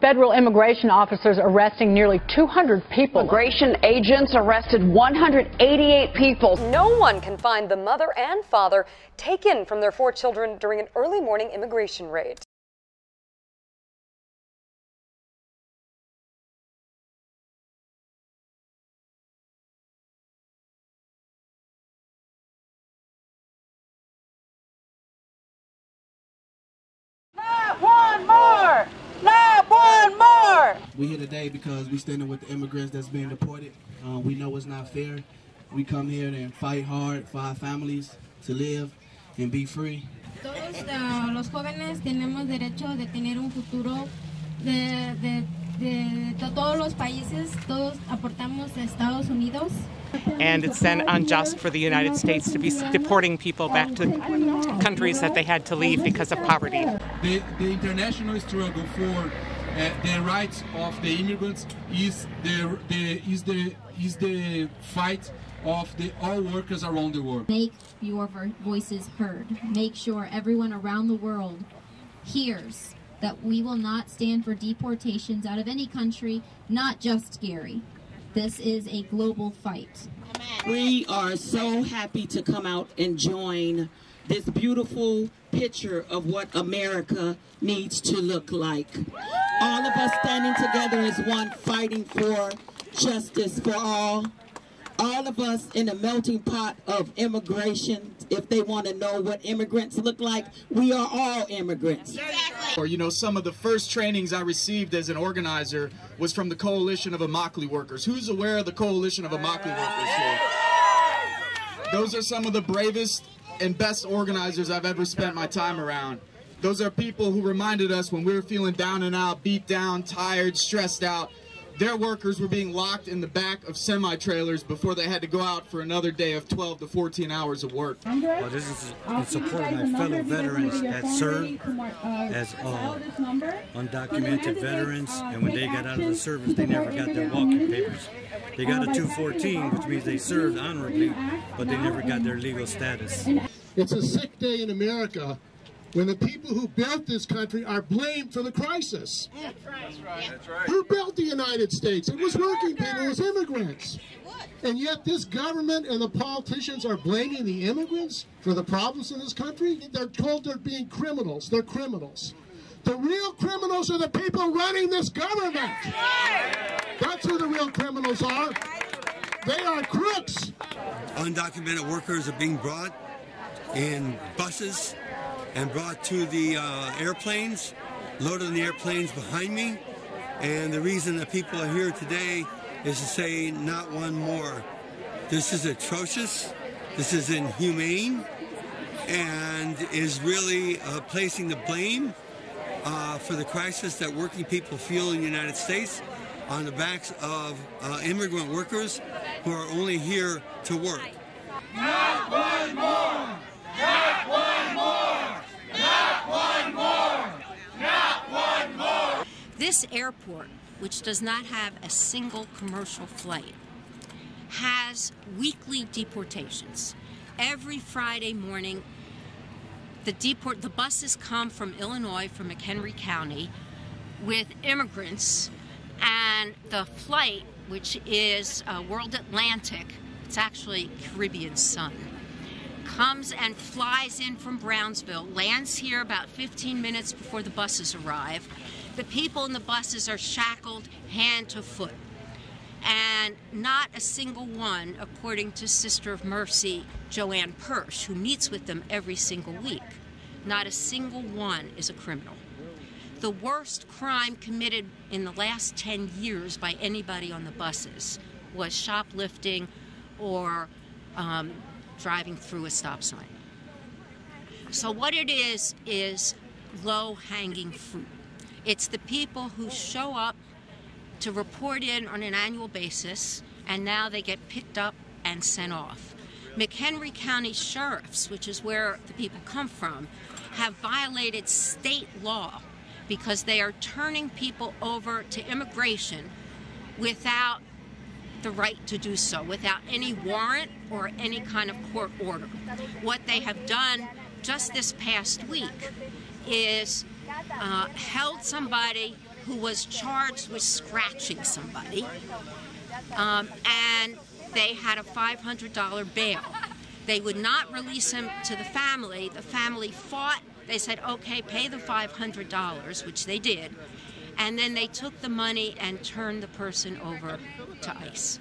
Federal immigration officers arresting nearly 200 people. Immigration agents arrested 188 people. No one can find the mother and father taken from their 4 children during an early morning immigration raid. Not one more! Not one more! We're here today because we're standing with the immigrants that's being deported. We know it's not fair. We come here and fight hard for our families to live and be free. Todos los jóvenes tenemos derecho de tener un futuro de todos los países. Todos aportamos a Estados Unidos. And it's then unjust for the United States to be deporting people back to countries that they had to leave because of poverty. The international struggle for the rights of the immigrants is the fight of all workers around the world. Make your voices heard. Make sure everyone around the world hears that we will not stand for deportations out of any country, not just Gary. This is a global fight. We are so happy to come out and join this beautiful picture of what America needs to look like. All of us standing together as one, fighting for justice for all. All of us in a melting pot of immigration. If they want to know what immigrants look like, we are all immigrants. Or, you know, some of the first trainings I received as an organizer was from the Coalition of Immokalee Workers. Who's aware of the Coalition of Immokalee Workers here? Those are some of the bravest and best organizers I've ever spent my time around. Those are people who reminded us when we were feeling down and out, beat down, tired, stressed out. Their workers were being locked in the back of semi-trailers before they had to go out for another day of 12 to 14 hours of work. Well, this is in support of my fellow veterans that served as undocumented veterans, and when they got out of the service, they never got their walking papers. They got a 214, which means they served honorably, but they never got their legal status. It's a sick day in America when the people who built this country are blamed for the crisis. That's right. That's right. Who built the United States? It was working people, it was immigrants. And yet this government and the politicians are blaming the immigrants for the problems in this country? They're told they're being criminals. They're criminals. The real criminals are the people running this government. That's who the real criminals are. They are crooks. Undocumented workers are being brought in buses and brought to the airplanes, loaded in the airplanes behind me. And the reason that people are here today is to say not one more. This is atrocious, this is inhumane, and is really placing the blame for the crisis that working people feel in the United States on the backs of immigrant workers who are only here to work. Not one more! Not one more! Not one more! Not one more! This airport, which does not have a single commercial flight, has weekly deportations. Every Friday morning, the buses come from Illinois, from McHenry County, with immigrants, and the flight, which is World Atlantic, it's actually Caribbean Sun, comes and flies in from Brownsville, lands here about 15 minutes before the buses arrive. The people in the buses are shackled hand to foot. And not a single one, according to Sister of Mercy, Joanne Persh, who meets with them every single week, not a single one is a criminal. The worst crime committed in the last 10 years by anybody on the buses was shoplifting or driving through a stop sign. So what it is low-hanging fruit. It's the people who show up to report in on an annual basis, and now they get picked up and sent off. McHenry County sheriffs, which is where the people come from, have violated state law because they are turning people over to immigration without the right to do so, without any warrant or any kind of court order. What they have done just this past week is held somebody who was charged with scratching somebody, and they had a $500 bail. They would not release him to the family. The family fought. They said, okay, pay the $500, which they did, and then they took the money and turned the person over to ICE.